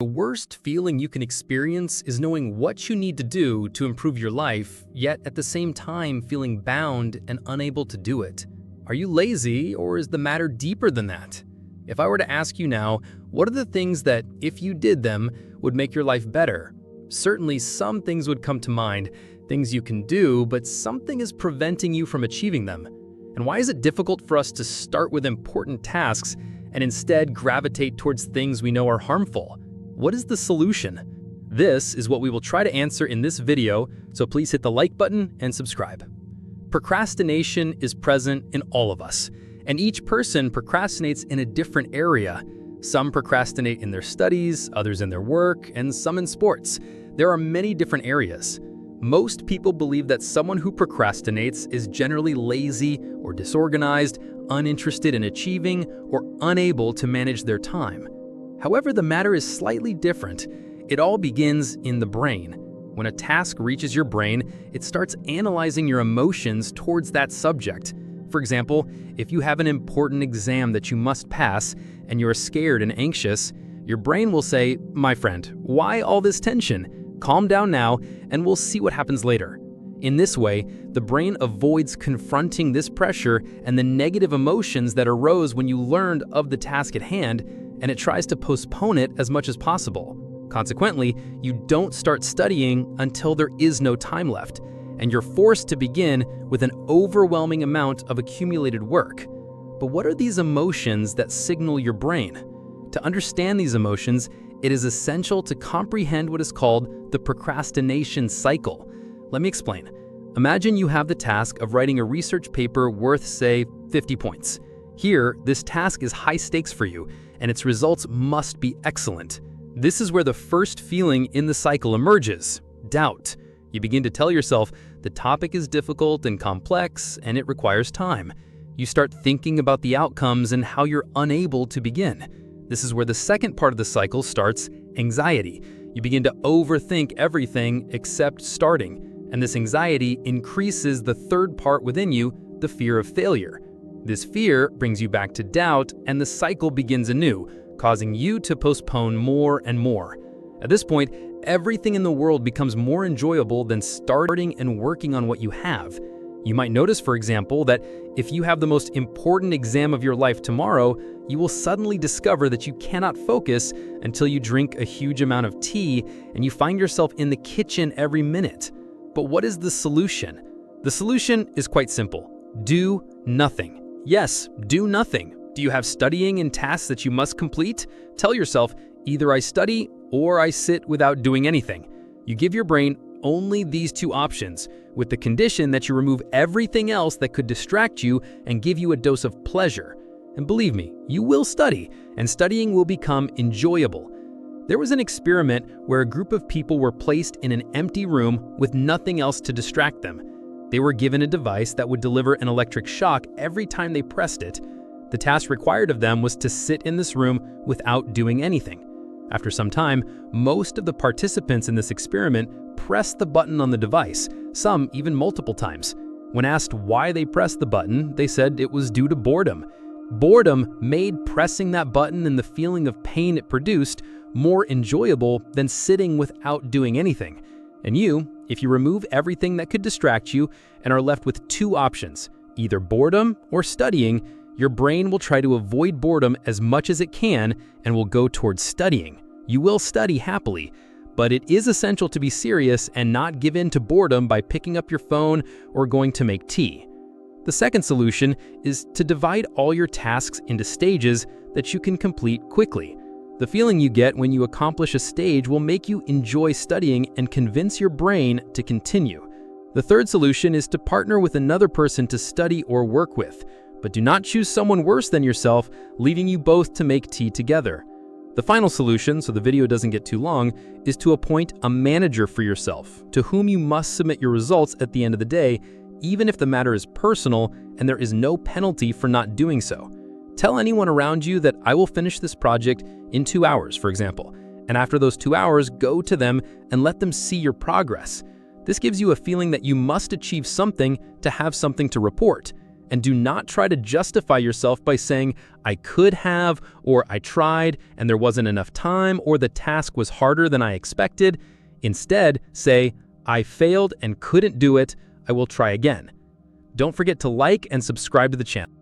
The worst feeling you can experience is knowing what you need to do to improve your life, yet at the same time feeling bound and unable to do it. Are you lazy, or is the matter deeper than that? If I were to ask you now, what are the things that, if you did them, would make your life better? Certainly some things would come to mind, things you can do, but something is preventing you from achieving them. And why is it difficult for us to start with important tasks and instead gravitate towards things we know are harmful? What is the solution? This is what we will try to answer in this video, so please hit the like button and subscribe. Procrastination is present in all of us, and each person procrastinates in a different area. Some procrastinate in their studies, others in their work, and some in sports. There are many different areas. Most people believe that someone who procrastinates is generally lazy or disorganized, uninterested in achieving, or unable to manage their time. However, the matter is slightly different. It all begins in the brain. When a task reaches your brain, it starts analyzing your emotions towards that subject. For example, if you have an important exam that you must pass and you're scared and anxious, your brain will say, "My friend, why all this tension? Calm down now, and we'll see what happens later." In this way, the brain avoids confronting this pressure and the negative emotions that arose when you learned of the task at hand, and it tries to postpone it as much as possible. Consequently, you don't start studying until there is no time left, and you're forced to begin with an overwhelming amount of accumulated work. But what are these emotions that signal your brain? To understand these emotions, it is essential to comprehend what is called the procrastination cycle. Let me explain. Imagine you have the task of writing a research paper worth, say, 50 points. Here, this task is high stakes for you, and its results must be excellent. This is where the first feeling in the cycle emerges: doubt. You begin to tell yourself the topic is difficult and complex, and it requires time. You start thinking about the outcomes and how you're unable to begin. This is where the second part of the cycle starts: anxiety. You begin to overthink everything except starting, and this anxiety increases the third part within you, the fear of failure. This fear brings you back to doubt, and the cycle begins anew, causing you to postpone more and more. At this point, everything in the world becomes more enjoyable than starting and working on what you have. You might notice, for example, that if you have the most important exam of your life tomorrow, you will suddenly discover that you cannot focus until you drink a huge amount of tea and you find yourself in the kitchen every minute. But what is the solution? The solution is quite simple. Do nothing. Yes, do nothing. Do you have studying and tasks that you must complete? Tell yourself, either I study or I sit without doing anything. You give your brain only these two options, with the condition that you remove everything else that could distract you and give you a dose of pleasure. And believe me, you will study, and studying will become enjoyable. There was an experiment where a group of people were placed in an empty room with nothing else to distract them. They were given a device that would deliver an electric shock every time they pressed it. The task required of them was to sit in this room without doing anything. After some time, most of the participants in this experiment pressed the button on the device, some even multiple times. When asked why they pressed the button, they said it was due to boredom. Boredom made pressing that button and the feeling of pain it produced more enjoyable than sitting without doing anything. And you, if you remove everything that could distract you and are left with two options, either boredom or studying, your brain will try to avoid boredom as much as it can and will go towards studying. You will study happily, but it is essential to be serious and not give in to boredom by picking up your phone or going to make tea. The second solution is to divide all your tasks into stages that you can complete quickly. The feeling you get when you accomplish a stage will make you enjoy studying and convince your brain to continue. The third solution is to partner with another person to study or work with, but do not choose someone worse than yourself, leaving you both to make tea together. The final solution, so the video doesn't get too long, is to appoint a manager for yourself, to whom you must submit your results at the end of the day, even if the matter is personal and there is no penalty for not doing so. Tell anyone around you that I will finish this project in 2 hours, for example, and after those 2 hours, go to them and let them see your progress. This gives you a feeling that you must achieve something to have something to report, And do not try to justify yourself by saying, I could have, or I tried and there wasn't enough time, or the task was harder than I expected. Instead, say, I failed and couldn't do it. I will try again. Don't forget to like and subscribe to the channel.